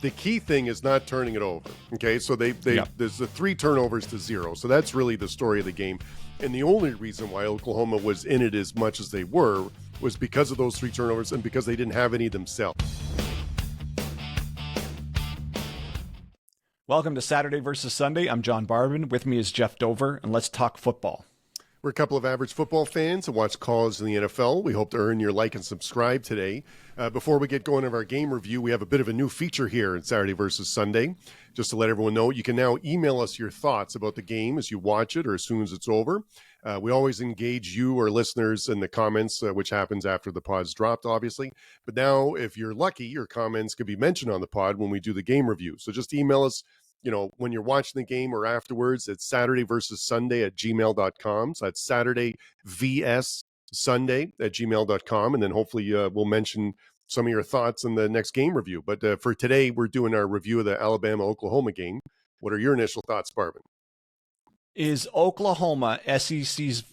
the key thing is not turning it over. Okay, so there's the 3 turnovers to 0. So that's really the story of the game. And the only reason why Oklahoma was in it as much as they were was because of those 3 turnovers and because they didn't have any themselves. Welcome to Saturday versus Sunday. I'm John Barvin. With me is Jeff Dover, and let's talk football. We're a couple of average football fans who watch college in the NFL. We hope to earn your like and subscribe today. Before we get going of our game review, we have a bit of a new feature here in Saturday versus Sunday. Just to let everyone know, you can now email us your thoughts about the game as you watch it or as soon as it's over. We always engage you or listeners in the comments, which happens after the pod's dropped, obviously. But now, if you're lucky, your comments could be mentioned on the pod when we do the game review. So just email us, when you're watching the game or afterwards. It's Saturday versus Sunday at gmail.com. So that's Saturday vs Sunday at gmail.com. And then hopefully we'll mention some of your thoughts in the next game review. But for today, we're doing our review of the Alabama-Oklahoma game. What are your initial thoughts, Barvin? Is Oklahoma SEC's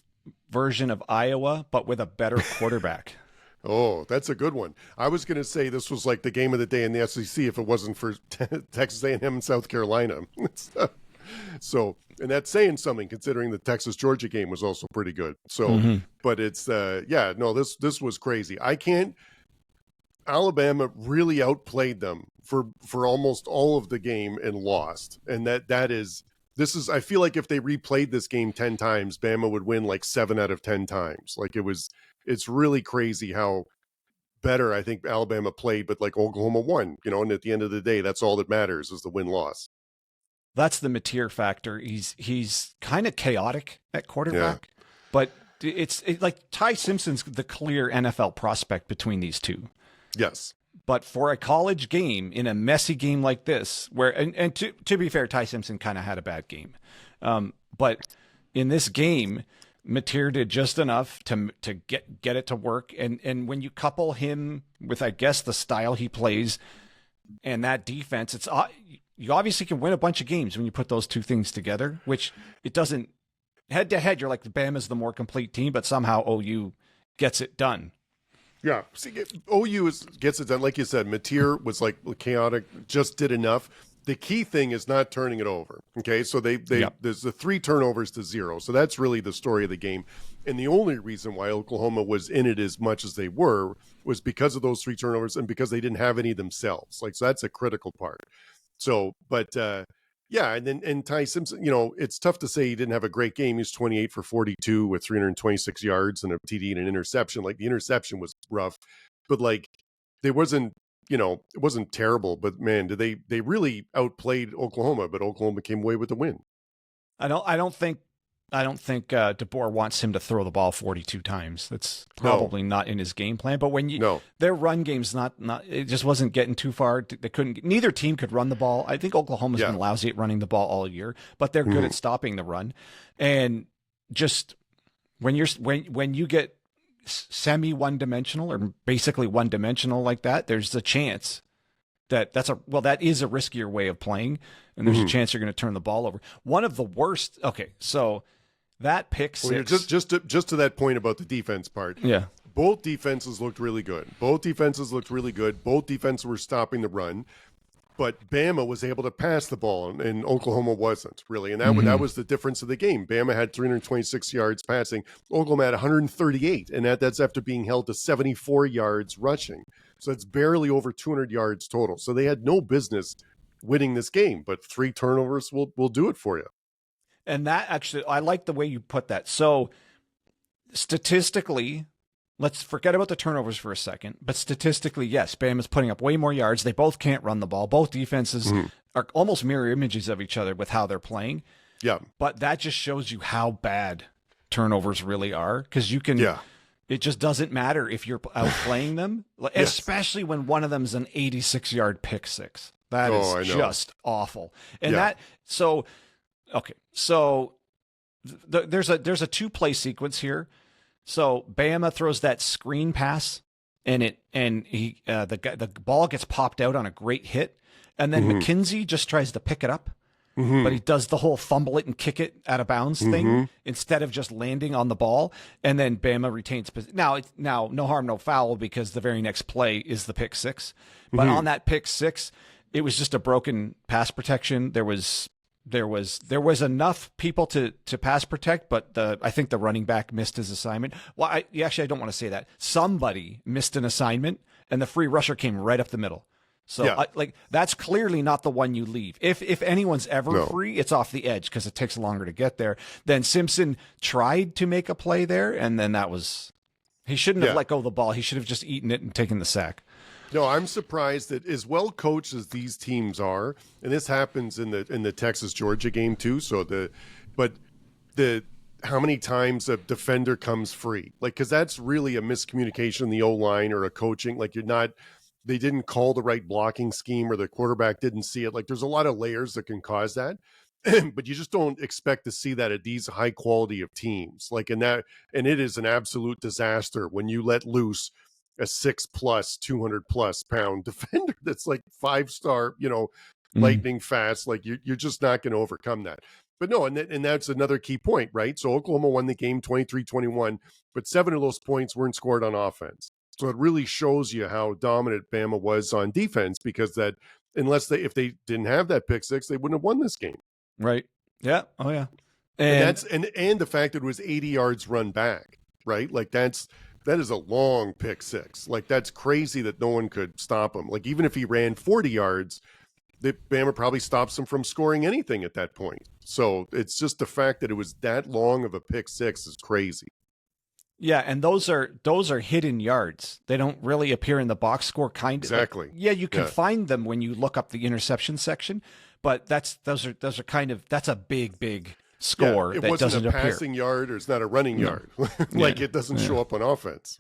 version of Iowa, but with a better quarterback? Oh, that's a good one. I was going to say this was like the game of the day in the SEC if it wasn't for Texas A&M and South Carolina. So, and that's saying something considering the Texas-Georgia game was also pretty good. So, but it's, this was crazy. Alabama really outplayed them for almost all of the game and lost. And I feel like if they replayed this game 10 times, Bama would win like 7 out of 10 times. It's really crazy how better I think Alabama played, but like Oklahoma won, and at the end of the day, that's all that matters is the win-loss. That's the Mateer factor. He's kind of chaotic at quarterback, but it's like Ty Simpson's the clear NFL prospect between these two. Yes. But for a college game, in a messy game like this, where and to be fair, Ty Simpson kind of had a bad game. But in this game, Mateer did just enough to get it to work. And when you couple him with, I guess, the style he plays and that defense, you obviously can win a bunch of games when you put those two things together, which it doesn't. Head to head, you're like, the Bama's the more complete team, but somehow OU gets it done. Yeah, see, OU gets it done. Like you said, Mateer was like chaotic, just did enough. The key thing is not turning it over. Okay, so there's the 3 turnovers to 0. So that's really the story of the game. And the only reason why Oklahoma was in it as much as they were was because of those 3 turnovers and because they didn't have any themselves. So that's a critical part. So, but and Ty Simpson, it's tough to say he didn't have a great game. He's 28 for 42 with 326 yards and a TD and an interception. Like the interception was rough, but it wasn't terrible, but man, they really outplayed Oklahoma, but Oklahoma came away with the win. I don't think DeBoer wants him to throw the ball 42 times. That's probably not in his game plan. But when their run game's not it just wasn't getting too far. Neither team could run the ball. I think Oklahoma's been lousy at running the ball all year, but they're good at stopping the run. And just when you get semi one-dimensional or basically one-dimensional like that, there's a chance that is a riskier way of playing, and there's a chance you're going to turn the ball over. One of the worst. Okay, so that pick 6. Well, just to that point about the defense part. Yeah, both defenses looked really good. Both defenses were stopping the run, but Bama was able to pass the ball, and Oklahoma wasn't really. And that was the difference of the game. Bama had 326 yards passing. Oklahoma had 138, and that's after being held to 74 yards rushing. So it's barely over 200 yards total. So they had no business winning this game, but 3 turnovers will do it for you. And that actually, I like the way you put that. So statistically, let's forget about the turnovers for a second. But statistically, yes, Bama's putting up way more yards. They both can't run the ball. Both defenses are almost mirror images of each other with how they're playing. Yeah. But that just shows you how bad turnovers really are, because you can. Yeah. It just doesn't matter if you're outplaying them, especially when one of them is an 86-yard pick-6. That is just awful. And there's a 2-play sequence here. So Bama throws that screen pass, and the ball gets popped out on a great hit, and then McKenzie just tries to pick it up. But he does the whole fumble it and kick it out of bounds thing instead of just landing on the ball. And then Bama retains. Now, no harm, no foul, because the very next play is the pick 6. But on that pick 6, it was just a broken pass protection. There was enough people to pass protect, but I think the running back missed his assignment. Well, I don't want to say that. Somebody missed an assignment, and the free rusher came right up the middle. So, that's clearly not the one you leave. If anyone's ever free, it's off the edge because it takes longer to get there. Then Simpson tried to make a play there, and then he shouldn't have let go of the ball. He should have just eaten it and taken the sack. No, I'm surprised that as well coached as these teams are, and this happens in the Texas Georgia game too. How many times a defender comes free, because that's really a miscommunication in the O-line or a coaching. They didn't call the right blocking scheme, or the quarterback didn't see it. There's a lot of layers that can cause that, but you just don't expect to see that at these high quality of teams. And it is an absolute disaster when you let loose a 6+, 200+ pound defender that's 5-star, lightning fast. You're just not going to overcome that. But no, and that's another key point, right? So Oklahoma won the game 23-21, but 7 of those points weren't scored on offense. So it really shows you how dominant Bama was on defense, because if they didn't have that pick-6, they wouldn't have won this game. Right. Yeah. Oh yeah. And the fact that it was 80 yards run back, right? That is a long pick-6. That's crazy that no one could stop him. Even if he ran 40 yards, Bama probably stops him from scoring anything at that point. So it's just the fact that it was that long of a pick-6 is crazy. Yeah, and those are hidden yards. They don't really appear in the box score, kind of. Exactly. You can find them when you look up the interception section, but that's a big score that doesn't appear. It wasn't a passing yard, or it's not a running yard. It doesn't show up on offense.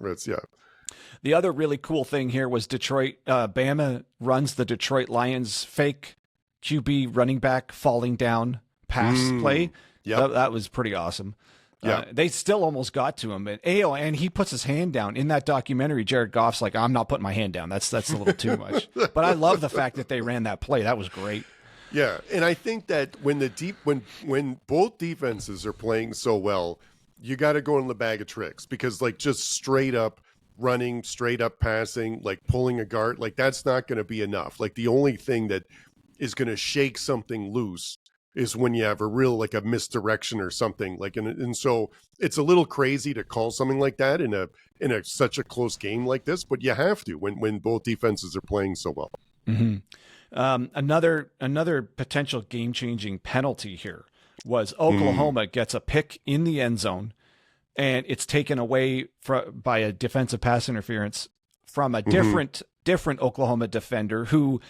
The other really cool thing here was Detroit. Bama runs the Detroit Lions fake QB running back falling down pass play. Yeah, that was pretty awesome. Yeah, they still almost got to him, and he puts his hand down in that documentary. Jared Goff's like, "I'm not putting my hand down. That's a little too much." But I love the fact that they ran that play. That was great. Yeah, and I think that when both defenses are playing so well, you got to go in the bag of tricks, because just straight up running, straight up passing, pulling a guard, that's not going to be enough. The only thing that is going to shake something loose is when you have a real a misdirection or something and so it's a little crazy to call something like that in such a close game like this, but you have to when both defenses are playing so well. Mm-hmm. Another potential game-changing penalty here was Oklahoma gets a pick in the end zone, and it's taken away by a defensive pass interference from a different Oklahoma defender who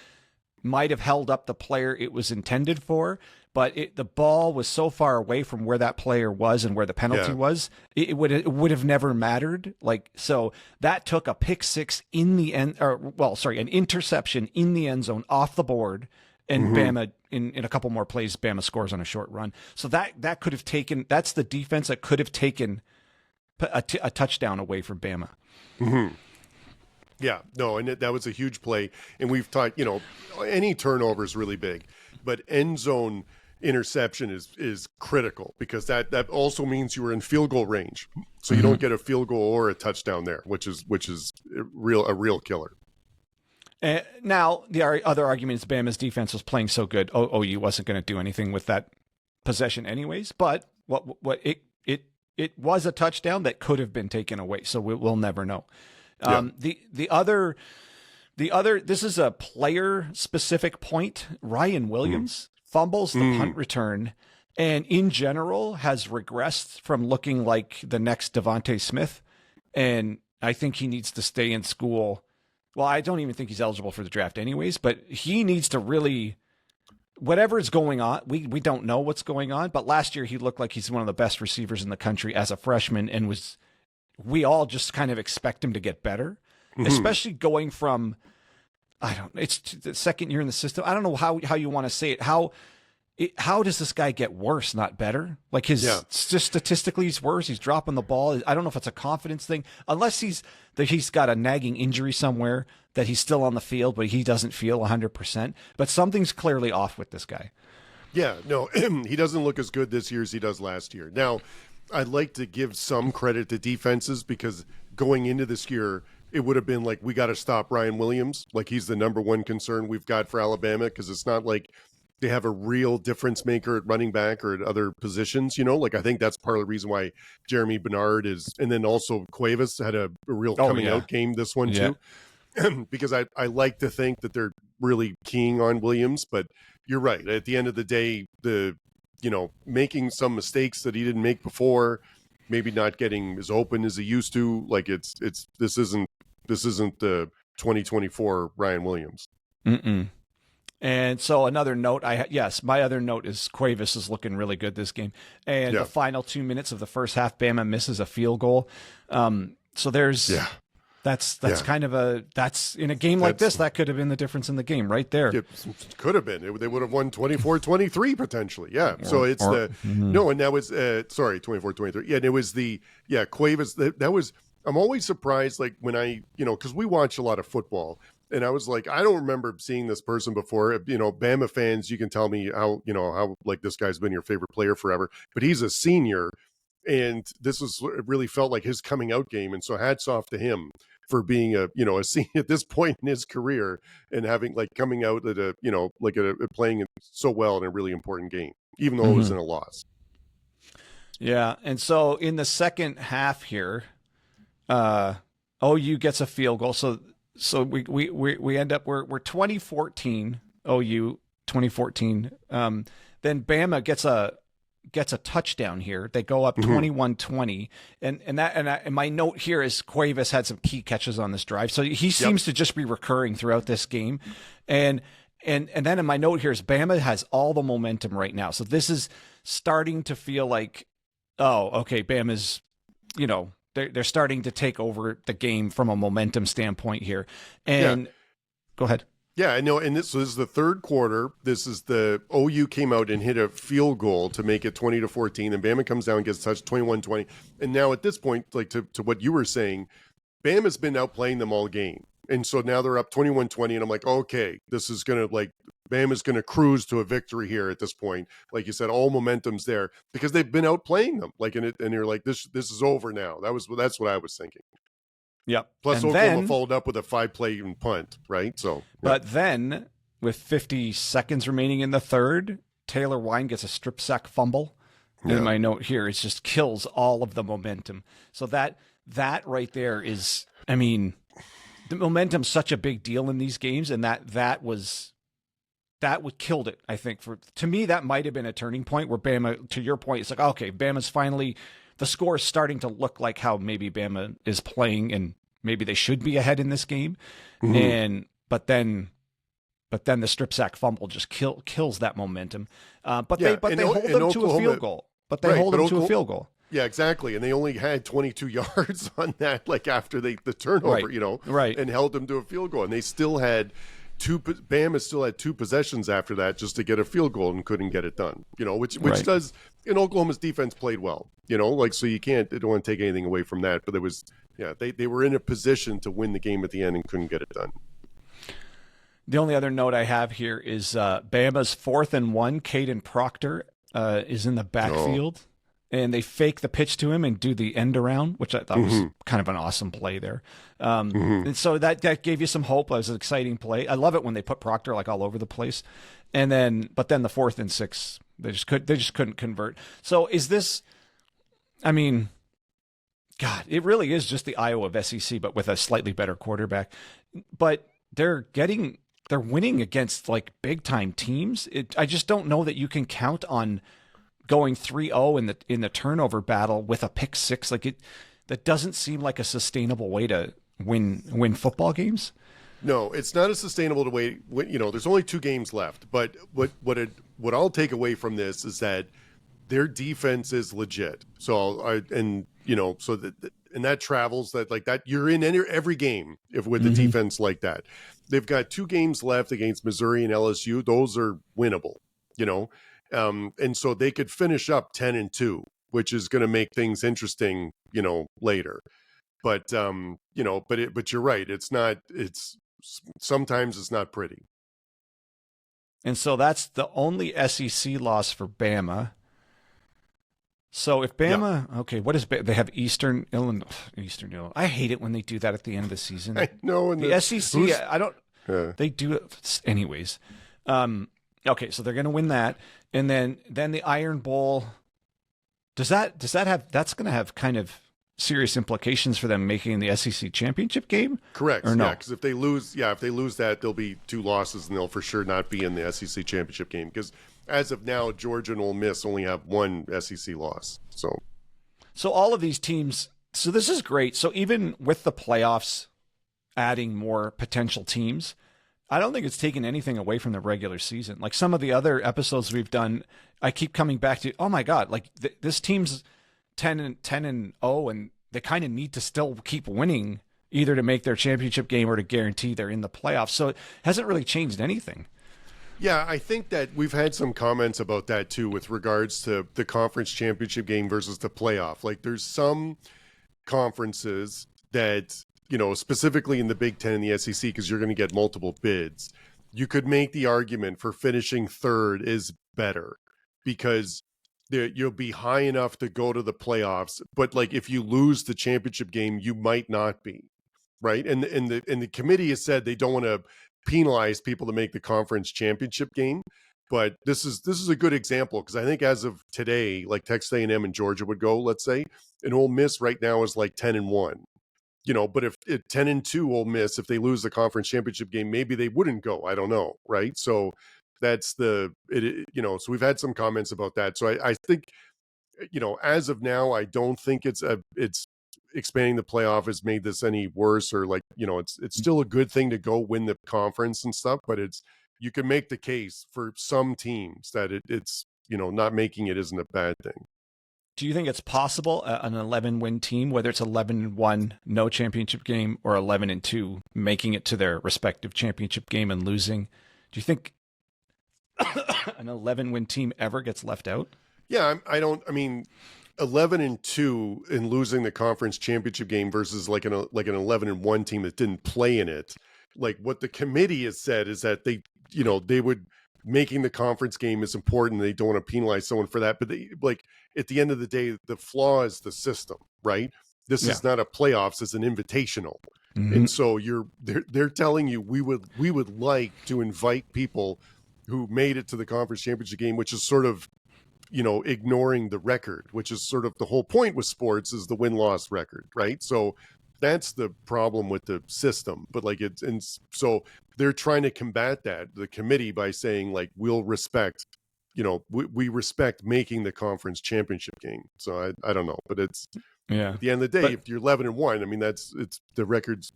might have held up the player it was intended for, but the ball was so far away from where that player was and where the penalty was, it would have never mattered. So that took a pick-6 in the end, an interception in the end zone off the board, and Bama in a couple more plays, Bama scores on a short run. So that could have taken. That's the defense that could have taken a touchdown away from Bama. Mm-hmm. Yeah, no, and that was a huge play. And we've talked, any turnover is really big, but end zone interception is critical, because that also means you were in field goal range. So you don't get a field goal or a touchdown there, which is a real killer. Now, the other argument is Bama's defense was playing so good, OU wasn't going to do anything with that possession anyways. But it was a touchdown that could have been taken away, so we'll never know. The other, this is a player specific point. Ryan Williams fumbles the punt return, and in general has regressed from looking like the next Devontae Smith. And I think he needs to stay in school. Well, I don't even think he's eligible for the draft anyways, but he needs to really, whatever is going on, we don't know what's going on, but last year he looked like he's one of the best receivers in the country as a freshman, and we all just kind of expect him to get better, especially going from, it's the second year in the system. I don't know how you want to say it. How does this guy get worse, not better? Just statistically he's worse. He's dropping the ball. I don't know if it's a confidence thing, unless he's got a nagging injury somewhere that he's still on the field, but he doesn't feel 100%. But something's clearly off with this guy. Yeah, no, he doesn't look as good this year as he does last year. Now, I'd like to give some credit to defenses, because going into this year, it would have been like, we got to stop Ryan Williams. Like, he's the number one concern we've got for Alabama, because it's not like they have a real difference maker at running back or at other positions, Like, I think that's part of the reason why Jeremy Bernard is, and then also Cuevas had a real coming out game this one too, because I like to think that they're really keying on Williams, but you're right. At the end of the day, making some mistakes that he didn't make before, maybe not getting as open as he used to. Like, this isn't the 2024 Ryan Williams. Mm-mm. And so another note, my other note is Cuevas is looking really good this game. And the final 2 minutes of the first half, Bama misses a field goal. So there's that's kind of that's in a game like this, that could have been the difference in the game right there. It could have been. They would have won 24-23 potentially. Yeah. So it's and that was 24-23. Yeah, and it was Cuevas. That was. I'm always surprised, like, when because we watch a lot of football. And I was like, I don't remember seeing this person before. Bama fans, you can tell me how like this guy's been your favorite player forever, but he's a senior, and it really felt like his coming out game. And so hats off to him for being a senior at this point in his career and having coming out at playing so well in a really important game, even though it was in a loss. Yeah. And so in the second half here, OU gets a field goal. So we end up we're 2014 OU 2014. Then Bama gets a touchdown here. They go up 21-20, and my note here is Cuevas had some key catches on this drive. So he seems to just be recurring throughout this game, and then in my note here is Bama has all the momentum right now. So this is starting to feel like, Bama's They're starting to take over the game from a momentum standpoint here. And go ahead. Yeah, I know. And this is the third quarter. This is the OU came out and hit a field goal to make it 20-14. And Bama comes down and gets touched 21-20. And now at this point, like to what you were saying, Bama's been outplaying them all game. And so now they're up 21-20. And I'm like, okay, this is going to Bama's going to cruise to a victory here at this point. Like you said, all momentum's there because they've been outplaying them. And you're like, this is over now. That's what I was thinking. Yep. Plus, Oklahoma followed up with a 5-play punt, right? So, but then with 50 seconds remaining in the third, Taylor Wine gets a strip sack fumble. And my note here is just kills all of the momentum. So that right there is, the momentum's such a big deal in these games, and that would killed it. I think to me that might have been a turning point where Bama, to your point, it's like, okay, Bama's finally, the score is starting to look like how maybe Bama is playing, and maybe they should be ahead in this game. But then the strip sack fumble just kills that momentum. But they hold them to a field goal. But they hold them to a field goal. Yeah, exactly. And they only had 22 yards on that, after the turnover, and held them to a field goal. And they still had Bama still had two possessions after that just to get a field goal and couldn't get it done, which does, and Oklahoma's defense played well, so you don't want to take anything away from that. But it was, they were in a position to win the game at the end and couldn't get it done. The only other note I have here is Bama's 4th and 1. Caden Proctor is in the backfield, and they fake the pitch to him and do the end around, which I thought was kind of an awesome play there. And so that gave you some hope. It was an exciting play. I love it when they put Proctor all over the place. And but then the 4th and 6, they just couldn't convert. So is this, God, it really is just the Iowa of SEC, but with a slightly better quarterback. But they're winning against big time teams. I just don't know that you can count on going 3-0 in the turnover battle with a pick-6. That doesn't seem like a sustainable way to win football games. No, it's not a sustainable way. There's only 2 games left. But what I'll take away from this is that their defense is legit. So and that travels that you're in every game with the defense like that. They've got 2 games left against Missouri and LSU. Those are winnable, and so they could finish up 10-2, which is going to make things interesting, later. But but you're right. Sometimes it's not pretty. And so that's the only SEC loss for Bama. So if Bama, okay, what is they have Eastern Illinois? Eastern Illinois. I hate it when they do that at the end of the season. I know. And the SEC, I don't. They do it anyways. Okay, so they're going to win that, and then the Iron Bowl. Does that have? That's going to have kind of serious implications for them making the SEC championship game. Correct. Or no? Yeah, because if they lose that, there'll be 2 losses, and they'll for sure not be in the SEC championship game. Because as of now, Georgia and Ole Miss only have 1 SEC loss. So all of these teams. So this is great. So even with the playoffs adding more potential teams, I don't think it's taken anything away from the regular season. Like some of the other episodes we've done, I keep coming back to, oh my God, like this team's 10-0, and they kind of need to still keep winning either to make their championship game or to guarantee they're in the playoffs. So it hasn't really changed anything. Yeah, I think that we've had some comments about that too with regards to the conference championship game versus the playoff. Like there's some conferences that, specifically in the Big Ten and the SEC, because you're going to get multiple bids, you could make the argument for finishing third is better because you'll be high enough to go to the playoffs. But like if you lose the championship game, you might not be, right? And the committee has said they don't want to penalize people to make the conference championship game. But this is a good example because I think as of today, like Texas A&M and Georgia would go, let's say, and Ole Miss right now is like 10-1. But if 10-2 Ole Miss, if they lose the conference championship game, maybe they wouldn't go. I don't know, right? So that's so we've had some comments about that. So I think, as of now, I don't think it's expanding the playoff has made this any worse or like, it's still a good thing to go win the conference and stuff, but you can make the case for some teams that it's, not making it isn't a bad thing. Do you think it's possible an 11-win team, whether it's 11-1, no championship game, or 11-2, making it to their respective championship game and losing? Do you think an 11-win team ever gets left out? Yeah, I mean, 11-2 in losing the conference championship game versus like an 11-1 team that didn't play in it. Like what the committee has said is that they would making the conference game is important. They don't want to penalize someone for that, but at the end of the day, the flaw is the system, right? This is not a playoffs; it's an invitational, and so they're telling you we would like to invite people who made it to the conference championship game, which is sort of ignoring the record, which is sort of the whole point with sports is the win-loss record, right? So that's the problem with the system. But so they're trying to combat that, the committee, by saying like, we'll respect, we respect making the conference championship game. So I don't know, but at the end of the day, if you're 11-1, I mean, it's the record's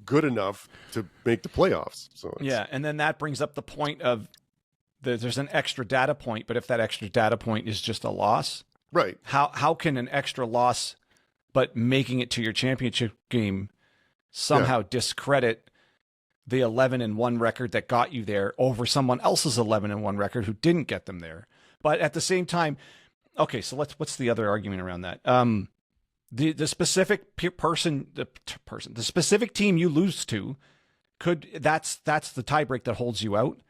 good enough to make the playoffs. So and then that brings up the point of there's an extra data point, but if that extra data point is just a loss, right? How can an extra loss, but making it to your championship game, somehow discredit the 11-1 record that got you there over someone else's 11-1 record who didn't get them there? But at the same time, okay, so what's the other argument around that? The specific the specific team you lose to that's the tiebreak that holds you out.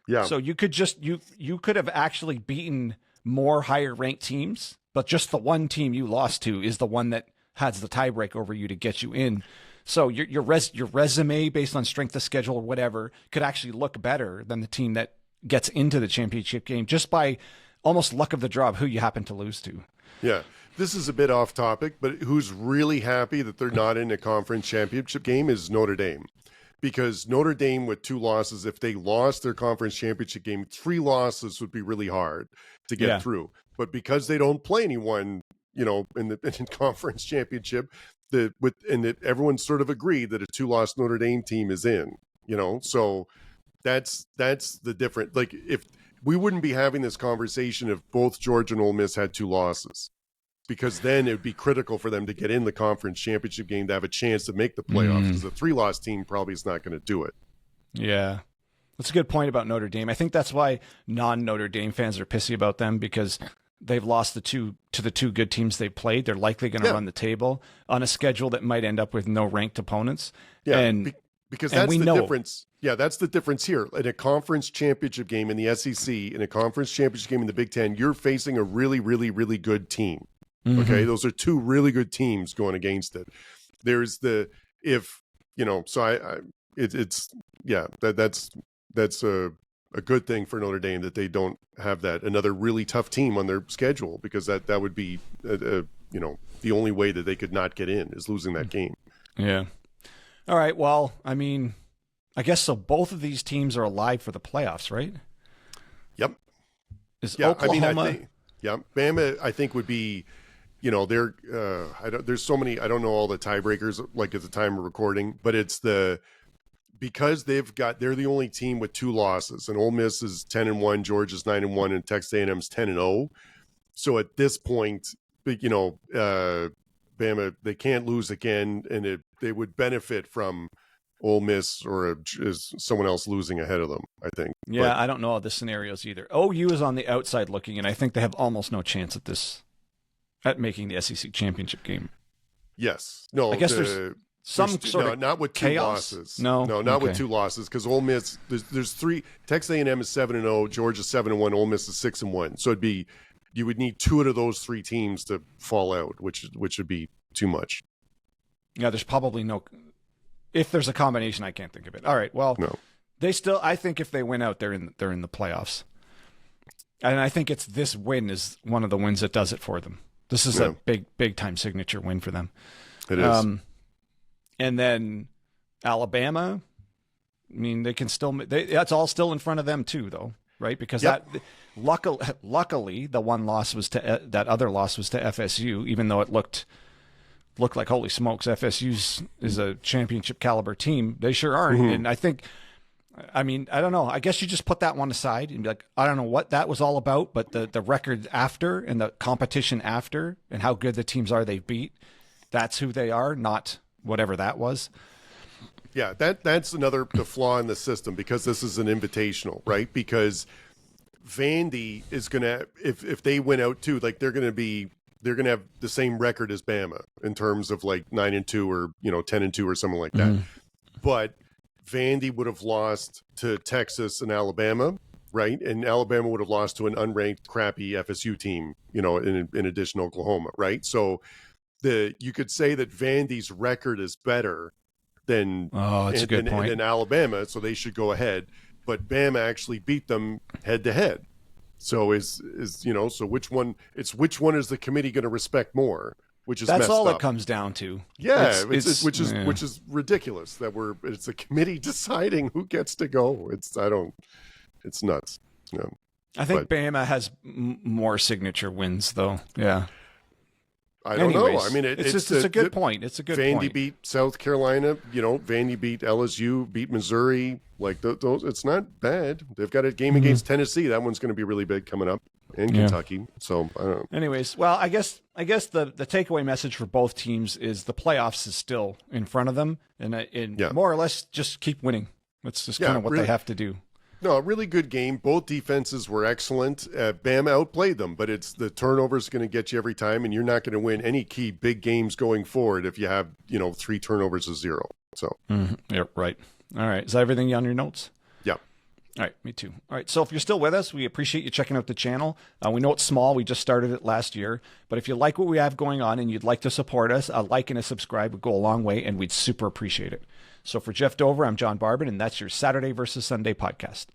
Yeah. So you could you could have actually beaten more higher ranked teams, but just the one team you lost to is the one that has the tiebreak over you to get you in. So your resume based on strength of schedule or whatever could actually look better than the team that gets into the championship game just by almost luck of the draw of who you happen to lose to. Yeah. This is a bit off topic, but who's really happy that they're not in a conference championship game is Notre Dame. Because Notre Dame with 2 losses, if they lost their conference championship game, 3 losses would be really hard to get through. But because they don't play anyone, in the conference championship, everyone sort of agreed that a 2-loss Notre Dame team is in. So that's the difference. Like if we wouldn't be having this conversation if both Georgia and Ole Miss had 2 losses. Because then it would be critical for them to get in the conference championship game to have a chance to make the playoffs. Because the 3-loss team probably is not going to do it. Yeah. That's a good point about Notre Dame. I think that's why non-Notre Dame fans are pissy about them, because they've lost the 2 good teams they played. They're likely going to run the table on a schedule that might end up with no ranked opponents. Yeah, and Because that's the difference. Yeah, that's the difference here. In a conference championship game in the SEC, in a conference championship game in the Big Ten, you're facing a really, really, really good team. Mm-hmm. Okay, those are two really good teams going against it. There's that's a good thing for Notre Dame that they don't have another really tough team on their schedule, because that would be the only way that they could not get in is losing that game. Yeah. All right. Well, I mean, I guess so. Both of these teams are alive for the playoffs, right? Yep. Oklahoma? Bama, I think, would be, they're. There's so many. I don't know all the tiebreakers like at the time of recording, but it's because they're the only team with 2 losses, and Ole Miss is 10-1, Georgia's 9-1, and Texas A&M's 10-0. So at this point, Bama, they can't lose again, and they would benefit from Ole Miss or someone else losing ahead of them, I think. Yeah, but I don't know all the scenarios either. OU is on the outside looking, and I think they have almost no chance at making the SEC championship game. Yes. No, I guess there's not with 2 chaos? losses. No, not with 2 losses, because Ole Miss, there's 3. Texas A&M is 7-0, Georgia 7-1, Ole Miss is 6-1. So you would need 2 out of those 3 teams to fall out, which would be too much. Yeah, there's probably no. If there's a combination, I can't think of it. All right, well, no. I think if they win out, they're in the playoffs, and I think it's this win is one of the wins that does it for them. This is a big time signature win for them. It is. And then Alabama, I mean, they can still. That's all still in front of them too, though, right? Because luckily, the one loss was that other loss was to FSU, even though it looked like holy smokes, FSU is a championship caliber team. They sure aren't, and I think. I mean, I don't know. I guess you just put that one aside and be like, I don't know what that was all about, but the record after and the competition after and how good the teams are they beat, that's who they are, not whatever that was. Yeah, that's the flaw in the system, because this is an invitational, right? Because Vandy is going to, if they win out too, like they're going to have the same record as Bama in terms of like 9-2 or 10-2 or something like that. But Vandy would have lost to Texas and Alabama, right? And Alabama would have lost to an unranked, crappy FSU team, in addition to Oklahoma, right? So you could say that Vandy's record is better than than Alabama, so they should go ahead. But Bama actually beat them head to head. So so which one is the committee going to respect more? That's all up. It comes down to. Yeah, which is ridiculous that it's a committee deciding who gets to go. It's nuts. I think Bama has more signature wins, though. Yeah. I don't know. I mean, it's a good point. It's a good point. Vandy beat South Carolina. Vandy beat LSU, beat Missouri. Like those, it's not bad. They've got a game against Tennessee. That one's going to be really big coming up, and Kentucky. So I don't know. Anyways, well, I guess the takeaway message for both teams is the playoffs is still in front of them, and more or less just keep winning. That's just kind of what they have to do. No, a really good game. Both defenses were excellent. Bama outplayed them, but it's the turnovers going to get you every time, and you're not going to win any key big games going forward if you have 3 turnovers to 0. So Yep, right. All right. Is that everything on your notes? Yeah. All right, me too. All right, so if you're still with us, we appreciate you checking out the channel. We know it's small. We just started it last year. But if you like what we have going on and you'd like to support us, a like and a subscribe would go a long way, and we'd super appreciate it. So for Jeff Dover, I'm John Barbin, and that's your Saturday versus Sunday podcast.